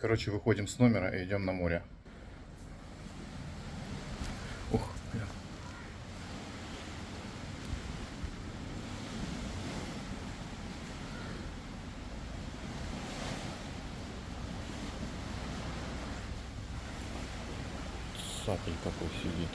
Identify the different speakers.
Speaker 1: Короче, выходим с номера и идем на море. Ух, бля. Сапель какой сидит.